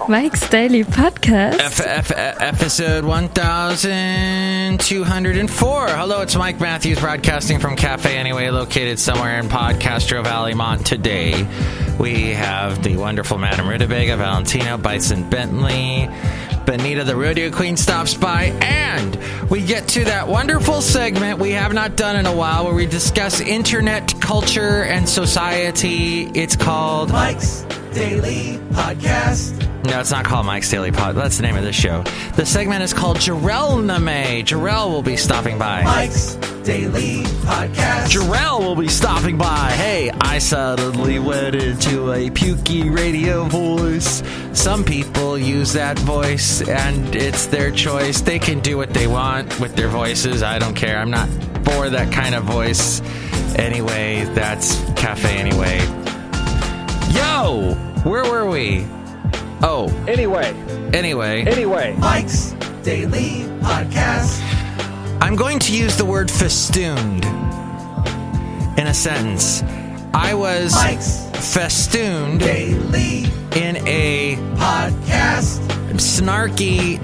Mike's Daily Podcast. Episode 1204. Hello, it's Mike Matthews broadcasting from Cafe Anyway, located somewhere in Podcastro Valley, Mont. Today, we have the wonderful Madame Rootabega, Valentino, Bison Bentley, Benita the Rodeo Queen stops by, and we get to that wonderful segment we have not done in a while where we discuss internet culture and society. It's called Mike's Daily Podcast. No, it's not called Mike's Daily Pod. That's the name of the show. The segment is called JARELNIME. Jarrell will be stopping by. Mike's Daily Podcast. Jarrell will be stopping by. Hey, I suddenly went into a pukey radio voice. Some people use that voice, and it's their choice. They can do what they want with their voices. I don't care. I'm not for that kind of voice. Anyway, that's Cafe Anyway. Yo! Where were we? Oh. Anyway. Mike's Daily Podcast. I'm going to use the word festooned in a sentence. I was festooned Daily in a Podcast. Snarky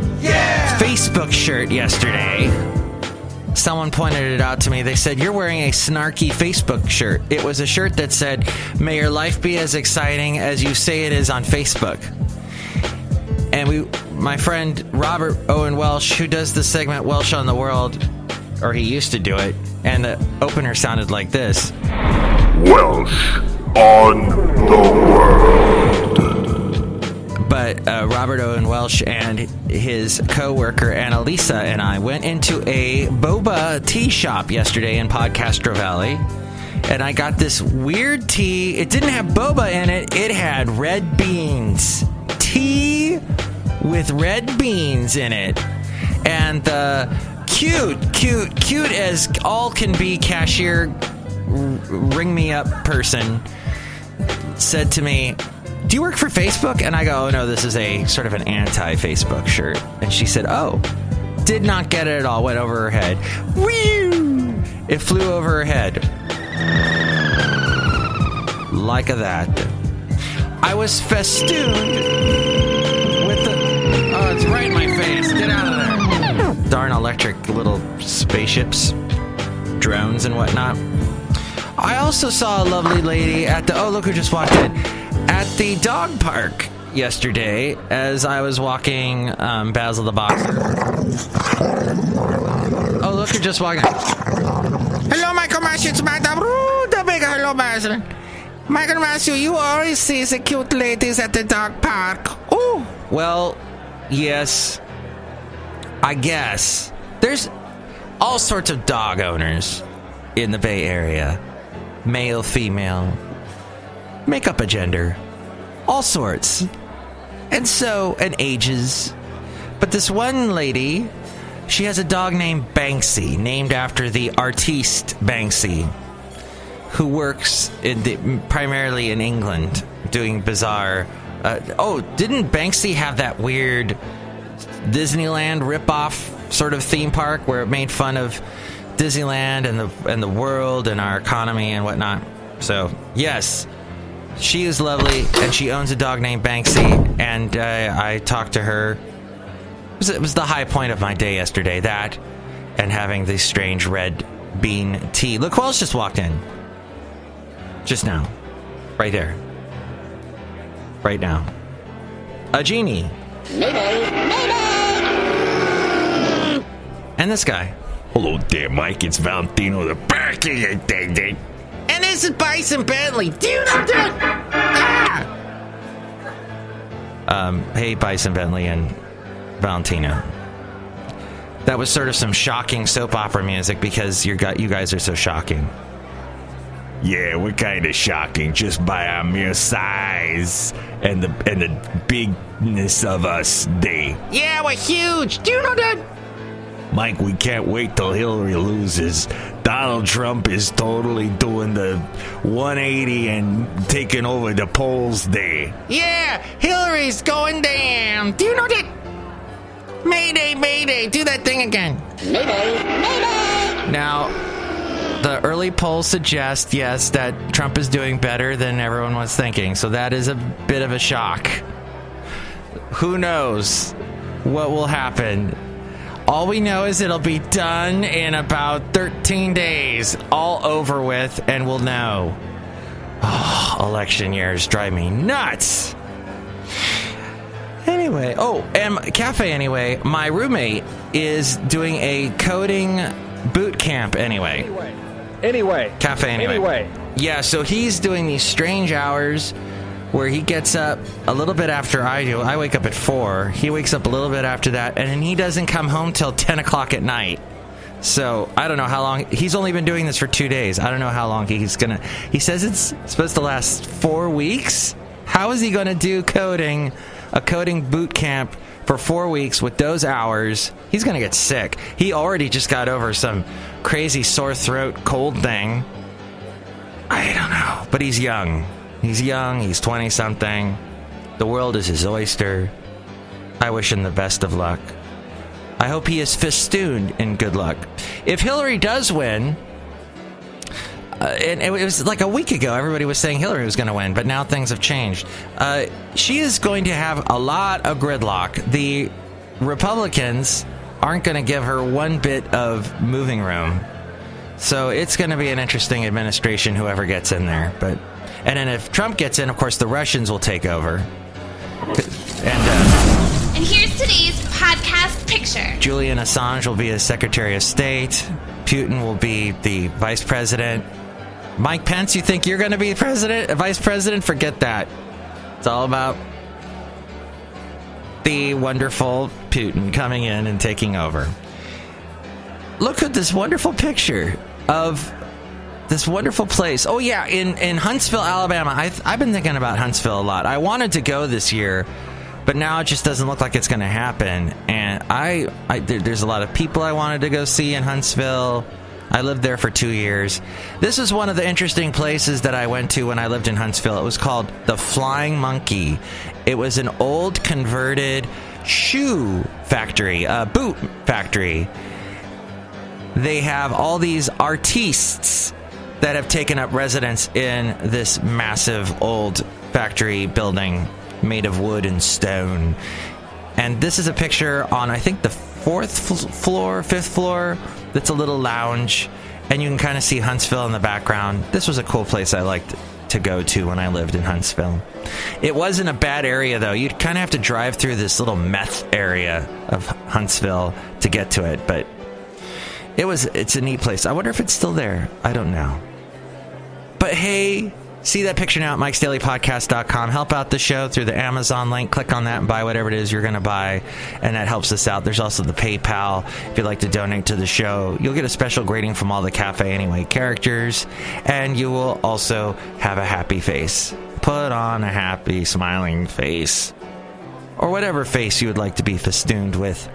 Facebook shirt yesterday. Someone pointed it out to me. They said, "You're wearing a snarky Facebook shirt." It was a shirt that said, "May your life be as exciting as you say it is on Facebook." And my friend Robert Owen Welsh, who does the segment Welsh on the World, or he used to do it, and the opener sounded like this. Welsh on the World. But Robert Owen Welsh and his co-worker Annalisa and I went into a boba tea shop yesterday in Podcastro Valley, and I got this weird tea. It didn't have boba in it. It had red beans. Tea with red beans in it. And the cute as all can be cashier ring me up person said to me, "Do you work for Facebook?" And I go, "Oh no, this is a sort of an anti-Facebook shirt." And she said, "Oh." Did not get it at all. Went over her head. Whew! It flew over her head. Like that. I was festooned with the... Oh, it's right in my face. Get out of there. Darn electric little spaceships, drones and whatnot. I also saw a lovely lady at the... Oh, look who just walked in. At the dog park yesterday as I was walking Basil the Boxer. Oh, look who just walked in. Hello, Michael Matthews. It's Madame Rootabega. Hello, Basil. Michael Matthews, you always see the cute ladies at the dog park. Oh, well, yes. I guess. There's all sorts of dog owners in the Bay Area. Male, female. Make up a gender. All sorts. And ages. But this one lady, she has a dog named Banksy, named after the artiste Banksy, who works primarily in England, doing bizarre... didn't Banksy have that weird Disneyland ripoff sort of theme park where it made fun of Disneyland and the world and our economy and whatnot? So, yes, she is lovely, and she owns a dog named Banksy, and I talked to her. It was the high point of my day yesterday, that, and having this strange red bean tea. Look who else just walked in. Just now. Right there. Right now. A genie. Mayday! And this guy. Hello there, Mike. It's Valentino, the parking attendant. And this is Bison Bentley. Do you know that? Hey, Bison Bentley and Valentino. That was sort of some shocking soap opera music because you guys are so shocking. Yeah, we're kind of shocking just by our mere size and the bigness of us. Yeah, we're huge. Do you know that? Mike, we can't wait till Hillary loses. Donald Trump is totally doing the 180 and taking over the polls day. Yeah, Hillary's going down. Do you know that? Mayday, mayday. Do that thing again. Mayday, mayday. Now, the early polls suggest, yes, that Trump is doing better than everyone was thinking. So that is a bit of a shock. who knows what will happen? All we know is it'll be done in about 13 days, all over with, and we'll know. Oh, election years drive me nuts. Anyway, my roommate is doing a coding boot camp anyway. Cafe anyway. Yeah, so he's doing these strange hours where he gets up a little bit after I do. I wake up at 4. He wakes up a little bit after that, and then he doesn't come home till 10 o'clock at night. So I don't know how long. He's only been doing this for 2 days. I don't know how long he's going to. He says it's supposed to last 4 weeks. How is he going to do a coding boot camp for 4 weeks with those hours? He's going to get sick. He already just got over some crazy sore throat cold thing. I don't know. But he's young. He's 20-something. The world is his oyster. I wish him the best of luck. I hope he is festooned in good luck. If Hillary does win, and it was like a week ago, everybody was saying Hillary was going to win, but now things have changed. She is going to have a lot of gridlock. The Republicans aren't going to give her one bit of moving room. So it's going to be an interesting administration, whoever gets in there. And then if Trump gets in, of course, the Russians will take over. And here's today's podcast picture. Julian Assange will be the Secretary of State. Putin will be the Vice President. Mike Pence, you think you're going to be Vice President? Forget that. It's all about the wonderful Putin coming in and taking over. Look at this wonderful picture of this wonderful place. Oh, yeah, in Huntsville, Alabama. I've been thinking about Huntsville a lot. I wanted to go this year, but now it just doesn't look like it's going to happen. And there's a lot of people I wanted to go see in Huntsville. I lived there for 2 years. This is one of the interesting places that I went to when I lived in Huntsville. It was called the Flying Monkey. It was an old converted shoe factory, boot factory. They have all these artistes that have taken up residence in this massive old factory building made of wood and stone. And this is a picture on, I think, the 5th floor. That's a little lounge, and you can kind of see Huntsville in the background. This was a cool place I liked to go to when I lived in Huntsville. It wasn't a bad area, though. You'd kind of have to drive through this little meth area of Huntsville to get to it, but it's a neat place. I wonder if it's still there. I don't know. But hey, see that picture now at MIKEs-DAILY-PODCAST.com. Help out the show through the Amazon link. Click on that and buy whatever it is you're going to buy, and that helps us out. There's also the PayPal if you'd like to donate to the show. You'll get a special greeting from all the Cafe Anyway characters, and you will also have a happy face. Put on a happy, smiling face, or whatever face you would like to be festooned with.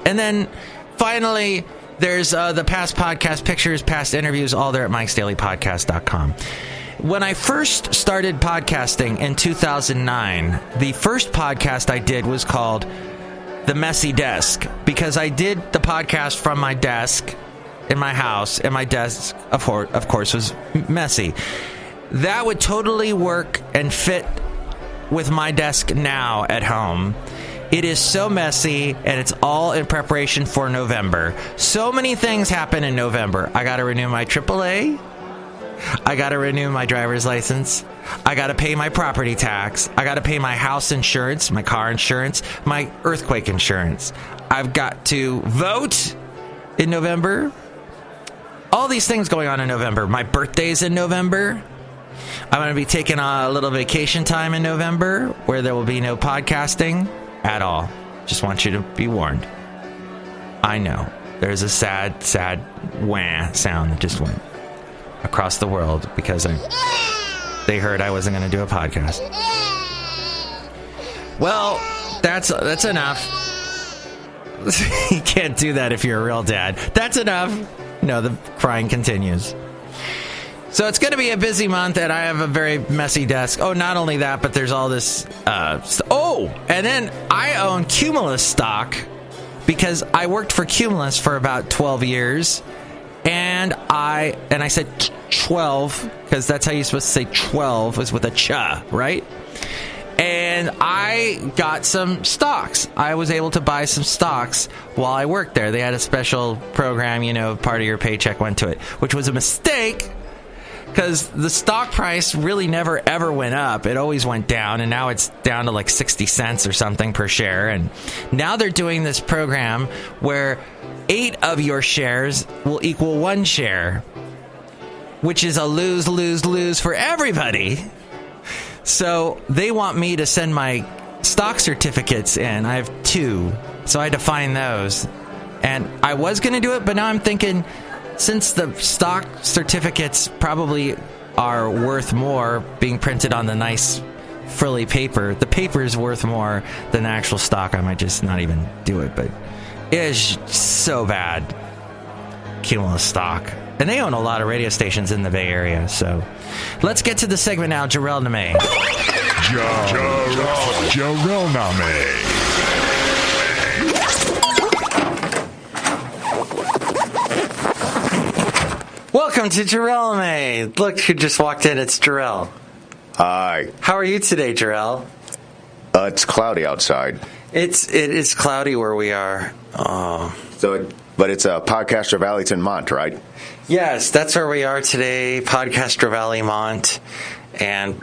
And then, finally, there's the past podcast pictures, past interviews, all there at MIKES-DAILY-PODCAST.com. When I first started podcasting in 2009, the first podcast I did was called The Messy Desk, because I did the podcast from my desk in my house, and my desk, of course, was messy. That would totally work and fit with my desk now at home. It is so messy, and it's all in preparation for November. So many things happen in November. I got to renew my AAA. I got to renew my driver's license. I got to pay my property tax. I got to pay my house insurance, my car insurance, my earthquake insurance. I've got to vote in November. All these things going on in November. My birthday's in November. I'm going to be taking a little vacation time in November where there will be no podcasting at all. Just want you to be warned. I know. There's a sad, sad wah sound that just went across the world because they heard I wasn't going to do a podcast. Well, that's enough. You can't do that if you're a real dad. That's enough. No, the crying continues. So it's going to be a busy month, and I have a very messy desk. Oh, not only that, but there's all this... and then I own Cumulus stock because I worked for Cumulus for about 12 years. And I said 12 because that's how you're supposed to say 12 is with a cha, right? And I got some stocks. I was able to buy some stocks while I worked there. They had a special program, part of your paycheck went to it, which was a mistake because the stock price really never ever went up. It always went down, and now it's down to like 60 cents or something per share. And now they're doing this program where 8 of your shares will equal 1 share, which is a lose, lose, lose for everybody. So they want me to send my stock certificates in. I have 2, so I had to find those. And I was going to do it, but now I'm thinking, since the stock certificates probably are worth more being printed on the nice frilly paper, the paper is worth more than the actual stock. I might just not even do it, but it is so bad. Cumulus stock. And they own a lot of radio stations in the Bay Area, so let's get to the segment now, JARELNIME. JARELNIME. Welcome to JARELNIME. Look who just walked in. It's Jarrell. Hi. How are you today, Jarrell? It's cloudy outside. It is cloudy where we are. Oh. But it's a podcaster Valentino, right? Yes, that's where we are today, podcaster Valentino, and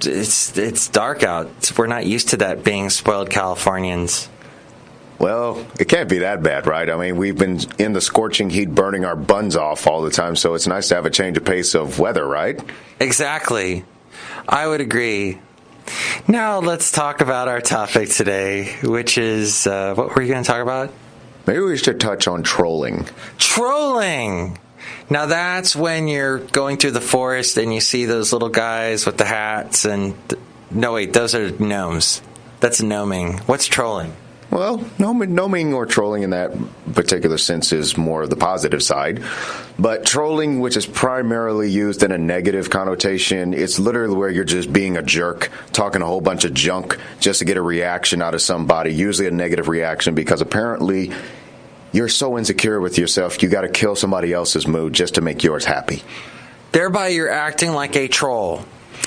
it's dark out. We're not used to that, being spoiled Californians. Well, it can't be that bad, right? I mean, we've been in the scorching heat burning our buns off all the time, so it's nice to have a change of pace of weather, right? Exactly. I would agree. Now let's talk about our topic today, which is, what were you going to talk about? Maybe we should touch on trolling. Trolling! Now that's when you're going through the forest and you see those little guys with the hats and... No, wait, those are gnomes. That's gnoming. What's trolling? Well, gnoming or trolling in that particular sense is more of the positive side. But trolling, which is primarily used in a negative connotation, it's literally where you're just being a jerk, talking a whole bunch of junk just to get a reaction out of somebody, usually a negative reaction, because apparently you're so insecure with yourself, you got to kill somebody else's mood just to make yours happy. Thereby you're acting like a troll.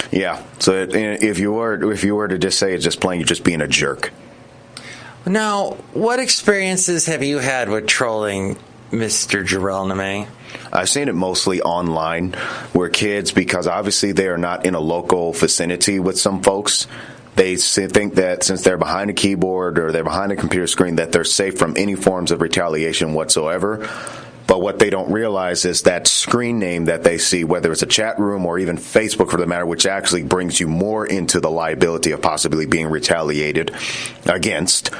Yeah, so if you were to just say it's just plain, you're just being a jerk. Now, what experiences have you had with trolling, Mr. JARELNIME? I've seen it mostly online, where kids, because obviously they are not in a local vicinity with some folks, they think that since they're behind a keyboard or they're behind a computer screen that they're safe from any forms of retaliation whatsoever. But what they don't realize is that screen name that they see, whether it's a chat room or even Facebook for the matter, which actually brings you more into the liability of possibly being retaliated against,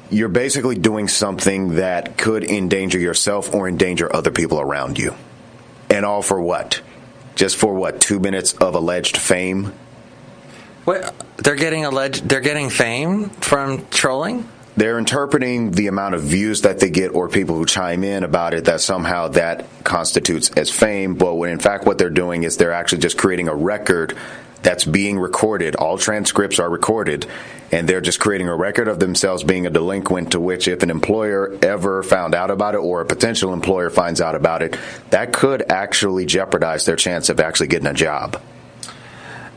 you're basically doing something that could endanger yourself or endanger other people around you. And all for what? Just for what? 2 minutes of alleged fame? What? They're getting fame from trolling? They're interpreting the amount of views that they get or people who chime in about it that somehow that constitutes as fame. But when in fact what they're doing is they're actually just creating a record that's being recorded. All transcripts are recorded, and they're just creating a record of themselves being a delinquent, to which if an employer ever found out about it or a potential employer finds out about it, that could actually jeopardize their chance of actually getting a job.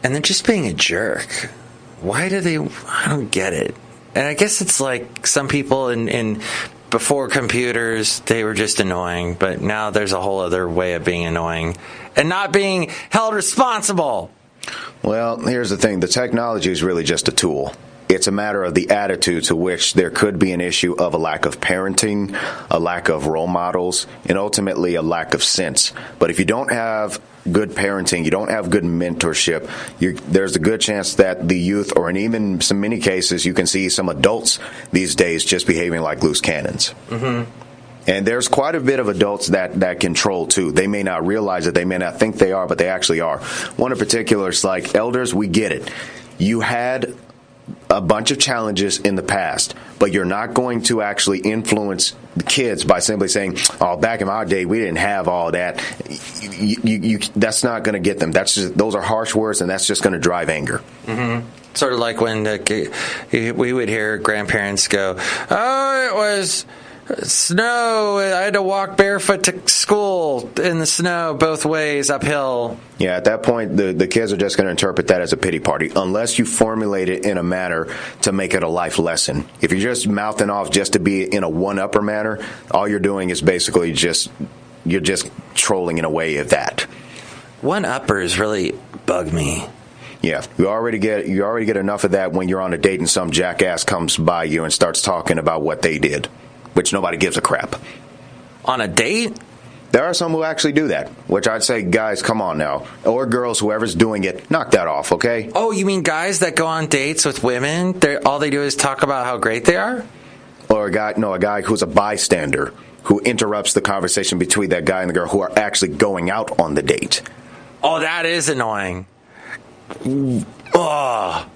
And they're just being a jerk. Why do they... I don't get it. And I guess it's like some people in before computers, they were just annoying, but now there's a whole other way of being annoying and not being held responsible. Well, here's the thing. The technology is really just a tool. It's a matter of the attitude, to which there could be an issue of a lack of parenting, a lack of role models, and ultimately a lack of sense. But if you don't have good parenting, you don't have good mentorship, there's a good chance that the youth, or in even some many cases, you can see some adults these days just behaving like loose cannons. Mm-hmm. And there's quite a bit of adults that control too. They may not realize it, they may not think they are, but they actually are. One in particular is like, elders, we get it. You had a bunch of challenges in the past, but you're not going to actually influence the kids by simply saying, "Oh, back in my day, we didn't have all that." That's not going to get them. Those are harsh words, and that's just going to drive anger. Mm-hmm. Sort of like when we would hear grandparents go, "Oh, it was Snow. I had to walk barefoot to school in the snow both ways uphill. Yeah, at that point, the kids are just going to interpret that as a pity party, unless you formulate it in a manner to make it a life lesson. If you're just mouthing off just to be in a one-upper manner, all you're doing is basically you're just trolling in a way of that. One-uppers really bug me. Yeah, you already get enough of that when you're on a date and some jackass comes by you and starts talking about what they did, which nobody gives a crap. On a date? There are some who actually do that, which I'd say, guys, come on now. Or girls, whoever's doing it, knock that off, okay? Oh, you mean guys that go on dates with women? All they do is talk about how great they are? Or a guy who's a bystander who interrupts the conversation between that guy and the girl who are actually going out on the date. Oh, that is annoying. Oh,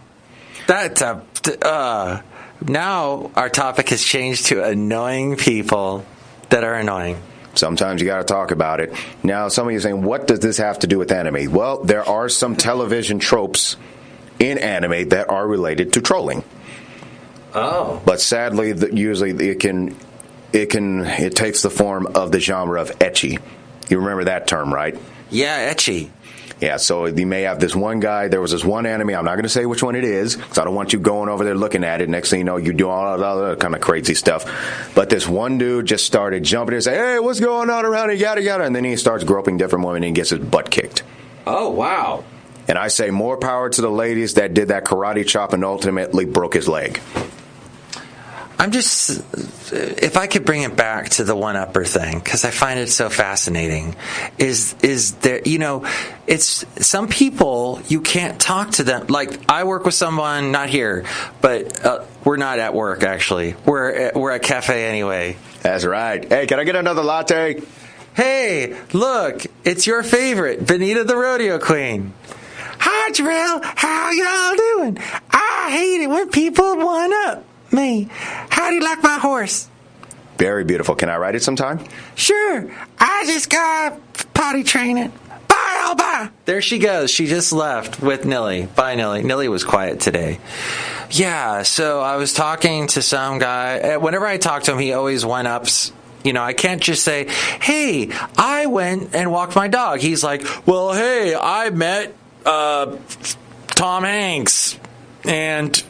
now our topic has changed to annoying people that are annoying. Sometimes you got to talk about it. Now, some of you are saying, what does this have to do with anime? Well, there are some television tropes in anime that are related to trolling. Oh. But sadly, usually it takes the form of the genre of ecchi. You remember that term, right? Yeah, ecchi. Yeah, so you may have this one guy. There was this one anime. I'm not going to say which one it is because I don't want you going over there looking at it. Next thing you know, you do all that other kind of crazy stuff. But this one dude just started jumping and saying, hey, what's going on around here, yada, yada. And then he starts groping different women and gets his butt kicked. Oh, wow. And I say more power to the ladies that did that karate chop and ultimately broke his leg. If I could bring it back to the one-upper thing, because I find it so fascinating, is there, it's some people, you can't talk to them. Like, I work with someone, not here, but we're not at work, actually. We're at cafe anyway. That's right. Hey, can I get another latte? Hey, look, it's your favorite, Benita the Rodeo Queen. Hi, Jarrell. How y'all doing? I hate it when people one-up me. How do you like my horse? Very beautiful. Can I ride it sometime? Sure. I just got potty training. Bye, bye. There she goes. She just left with Nilly. Bye, Nilly. Nilly was quiet today. Yeah, so I was talking to some guy. Whenever I talk to him, he always one-ups. I can't just say, hey, I went and walked my dog. He's like, well, hey, I met Tom Hanks, and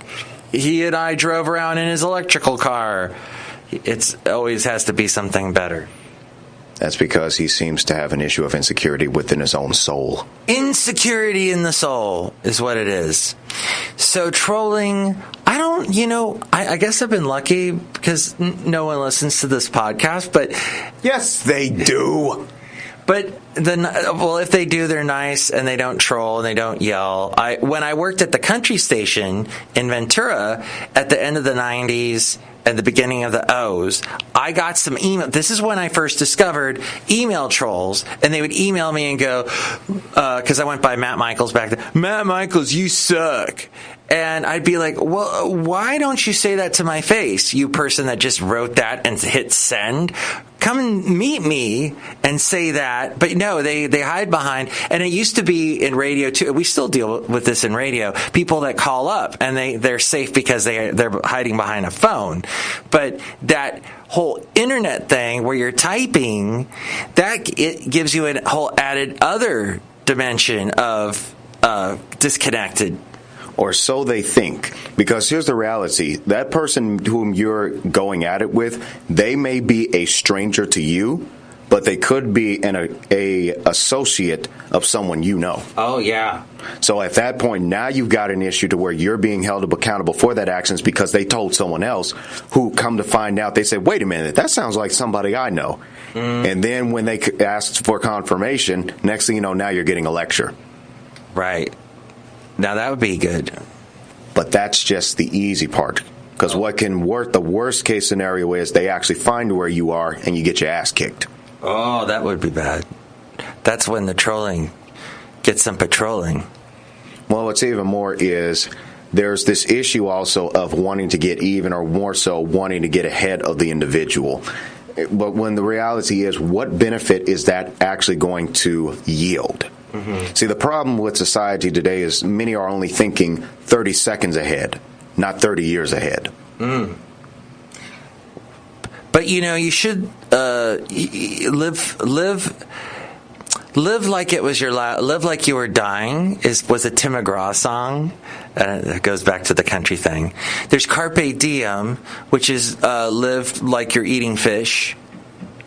he and I drove around in his electrical car. It always has to be something better. That's because he seems to have an issue of insecurity within his own soul. Insecurity in the soul is what it is. So trolling, I guess I've been lucky because no one listens to this podcast, but... Yes, they do. But if they do, they're nice and they don't troll and they don't yell. When I worked at the country station in Ventura at the end of the 90s and the beginning of the O's, I got some email. This is when I first discovered email trolls, and they would email me and go, because I went by Matt Michaels back then, Matt Michaels, you suck. And I'd be like, well, why don't you say that to my face, you person that just wrote that and hit send? Come and meet me and say that. But no, they hide behind. And it used to be in radio, too. We still deal with this in radio. People that call up, and they're safe because they're hiding behind a phone. But that whole internet thing where you're typing, it gives you a whole added other dimension of disconnected. Or so they think. Because here's the reality. That person whom you're going at it with, they may be a stranger to you, but they could be an associate of someone you know. Oh, yeah. So at that point, now you've got an issue to where you're being held accountable for that actions because they told someone else who come to find out, they say, wait a minute, that sounds like somebody I know. And then when they ask for confirmation, next thing you know, now you're getting a lecture. Right. Now, that would be good. But that's just the easy part. Because what can work, the worst case scenario is they actually find where you are and you get your ass kicked. Oh, that would be bad. That's when the trolling gets some patrolling. Well, what's even more is there's this issue also of wanting to get even, or more so wanting to get ahead of the individual. But when the reality is, what benefit is that actually going to yield? Mm-hmm. See, the problem with society today is many are only thinking 30 seconds ahead, not 30 years ahead. But you should live like it was your live like you were dying was a Tim McGraw song. That goes back to the country thing. There's Carpe Diem, which is live like you're eating fish.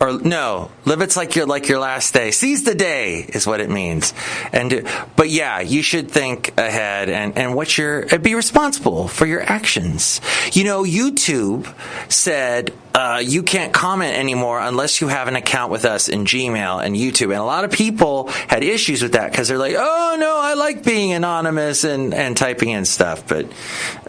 Or no, live it's like your last day. Seize the day is what it means. But yeah, you should think ahead and be responsible for your actions. YouTube said you can't comment anymore unless you have an account with us in Gmail and YouTube. And a lot of people had issues with that because they're like, oh no, I like being anonymous and typing in stuff. But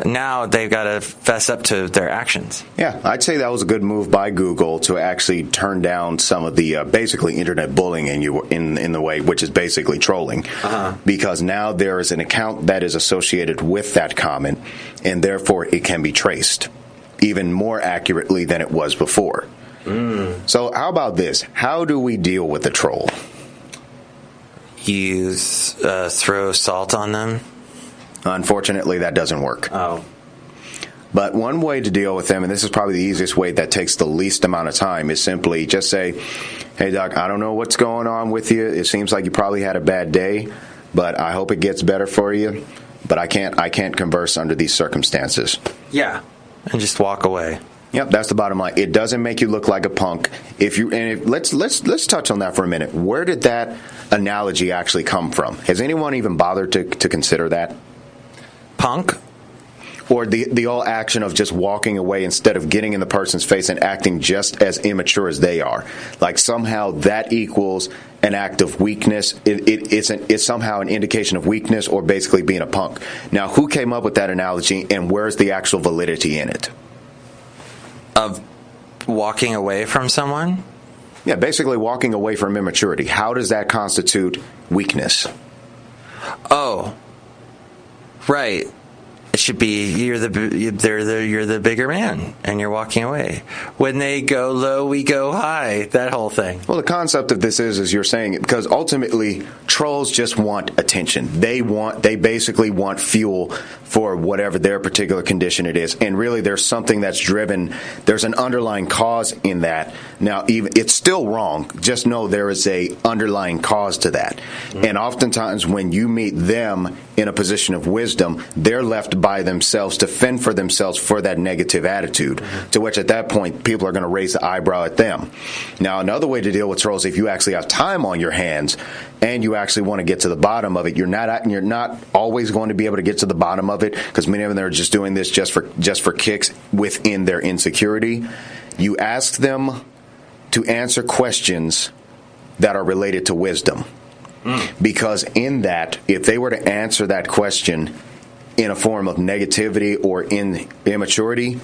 now they've got to fess up to their actions. Yeah, I'd say that was a good move by Google to actually turn down some of the basically internet bullying in the way, which is basically trolling. Because now there is an account that is associated with that comment, and therefore it can be traced even more accurately than it was before. So how about this? How do we deal with the troll? You throw salt on them? Unfortunately, that doesn't work. Oh. But one way to deal with them, and this is probably the easiest way that takes the least amount of time, is simply just say, hey, Doc, I don't know what's going on with you. It seems like you probably had a bad day, but I hope it gets better for you. But I can't converse under these circumstances. Yeah. And just walk away. Yep, that's the bottom line. It doesn't make you look like a punk. Let's touch on that for a minute. Where did that analogy actually come from? Has anyone even bothered to consider that? Punk? Or the whole action of just walking away instead of getting in the person's face and acting just as immature as they are. Like somehow that equals an act of weakness. It's somehow an indication of weakness or basically being a punk. Now, who came up with that analogy and where's the actual validity in it? Of walking away from someone? Yeah, basically walking away from immaturity. How does that constitute weakness? Oh, right. It should be you're the bigger man, and you're walking away. When they go low, we go high. That whole thing. Well, the concept of this is you're saying it because ultimately trolls just want attention. They basically want fuel for whatever their particular condition it is, and really there's something that's driven. There's an underlying cause in that. Now, even it's still wrong. Just know there is a underlying cause to that, and oftentimes when you meet them in a position of wisdom, they're left by themselves to fend for themselves for that negative attitude, to which at that point people are going to raise the eyebrow at them. Now, another way to deal with trolls, if you actually have time on your hands and you actually want to get to the bottom of it, you're not always going to be able to get to the bottom of it because many of them are just doing this just for kicks within their insecurity. You ask them to answer questions that are related to wisdom. Because in that, if they were to answer that question in a form of negativity or in immaturity,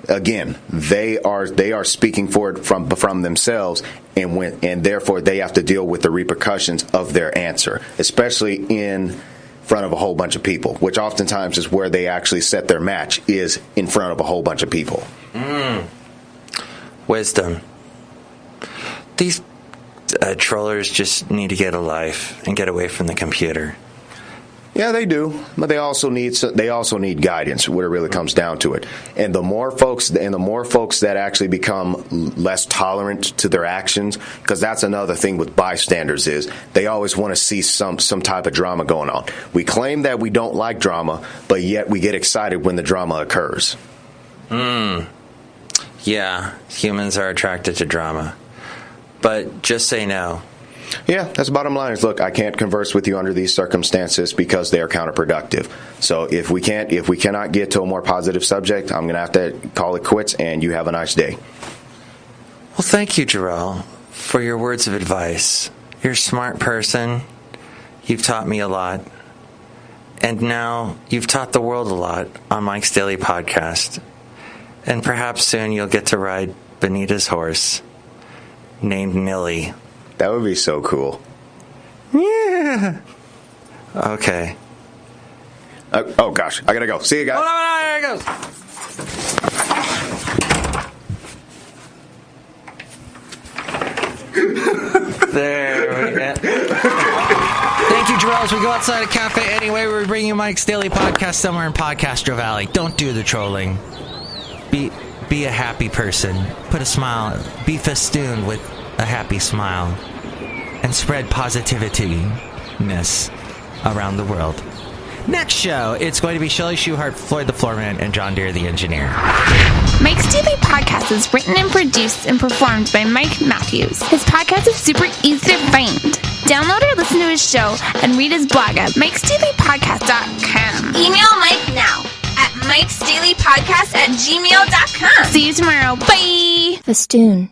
again, they are speaking for it from themselves, and therefore they have to deal with the repercussions of their answer, especially in front of a whole bunch of people, which oftentimes is where they actually set their match, is in front of a whole bunch of people. Wisdom. These trollers just need to get a life and get away from the computer. Yeah, they do, but they also need guidance when it really comes down to it. And the more folks that actually become less tolerant to their actions, because that's another thing with bystanders is they always want to see some type of drama going on. We claim that we don't like drama, but yet we get excited when the drama occurs. Yeah, humans are attracted to drama. But just say no. Yeah, that's the bottom line. Is look, I can't converse with you under these circumstances because they are counterproductive. So if we cannot get to a more positive subject, I'm going to have to call it quits. And you have a nice day. Well, thank you, Jarrell, for your words of advice. You're a smart person. You've taught me a lot, and now you've taught the world a lot on Mike's Daily Podcast. And perhaps soon you'll get to ride Benita's horse, named Millie. That would be so cool. Yeah. Okay. Oh, gosh. I got to go. See you guys. Oh, no, there we go. Thank you, Jarrell. As we go outside a cafe anyway, we're bringing you Mike's Daily Podcast somewhere in Podcastro Valley. Don't do the trolling. Be Be a happy person. Put a smile. Be festooned with a happy smile. And spread positivity-ness around the world. Next show, it's going to be Chely Shoehart, Floyd the Floorman, and John Deere the engineer. Mike's Daily Podcast is written and produced and performed by Mike Matthews. His podcast is super easy to find. Download or listen to his show and read his blog at MIKEs-DAILY-PODCAST.com. Email Mike now at MIKEs-DAILY-PODCAST@gmail.com. See you tomorrow. Bye! Festoon.